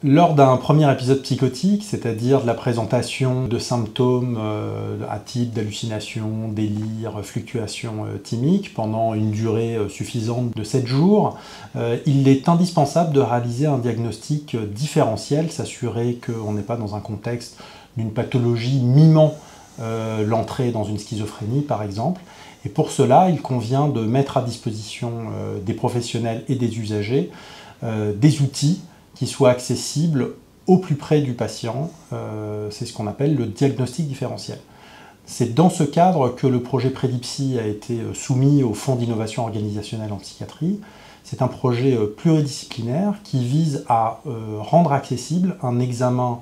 Lors d'un premier épisode psychotique, c'est-à-dire de la présentation de symptômes à type d'hallucination, délire, fluctuation thymique pendant une durée suffisante de 7 jours, il est indispensable de réaliser un diagnostic différentiel, s'assurer qu'on n'est pas dans un contexte d'une pathologie mimant l'entrée dans une schizophrénie par exemple. Et pour cela, il convient de mettre à disposition des professionnels et des usagers des outils qui soit accessible au plus près du patient, c'est ce qu'on appelle le diagnostic différentiel. C'est dans ce cadre que le projet Prédipsy a été soumis au Fonds d'innovation organisationnelle en psychiatrie. C'est un projet pluridisciplinaire qui vise à rendre accessible un examen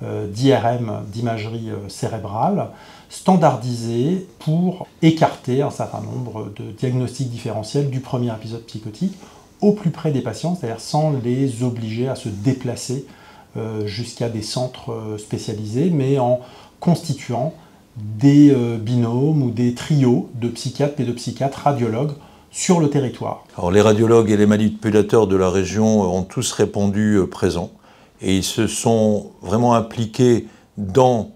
d'IRM, d'imagerie cérébrale, standardisé pour écarter un certain nombre de diagnostics différentiels du premier épisode psychotique au plus près des patients, c'est-à-dire sans les obliger à se déplacer jusqu'à des centres spécialisés, mais en constituant des binômes ou des trios de psychiatres, pédopsychiatres, radiologues sur le territoire. Alors, les radiologues et les manipulateurs de la région ont tous répondu présents et ils se sont vraiment impliqués dans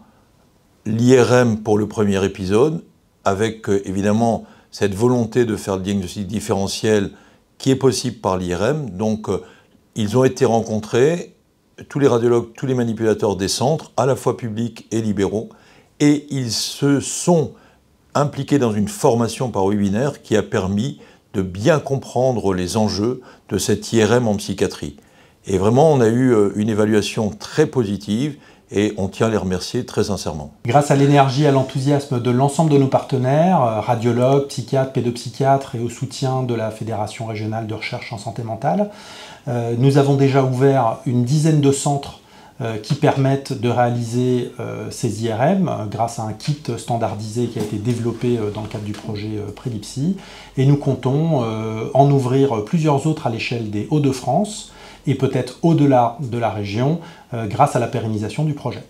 l'IRM pour le premier épisode, avec évidemment cette volonté de faire le diagnostic différentiel qui est possible par l'IRM. Donc, ils ont été rencontrés, tous les radiologues, tous les manipulateurs des centres, à la fois publics et libéraux, et ils se sont impliqués dans une formation par webinaire qui a permis de bien comprendre les enjeux de cette IRM en psychiatrie. Et vraiment, on a eu une évaluation très positive et on tient à les remercier très sincèrement. Grâce à l'énergie et à l'enthousiasme de l'ensemble de nos partenaires, radiologues, psychiatres, pédopsychiatres et au soutien de la Fédération régionale de recherche en santé mentale, nous avons déjà ouvert une dizaine de centres qui permettent de réaliser ces IRM grâce à un kit standardisé qui a été développé dans le cadre du projet Prédipsy. Et nous comptons en ouvrir plusieurs autres à l'échelle des Hauts-de-France et peut-être au-delà de la région grâce à la pérennisation du projet.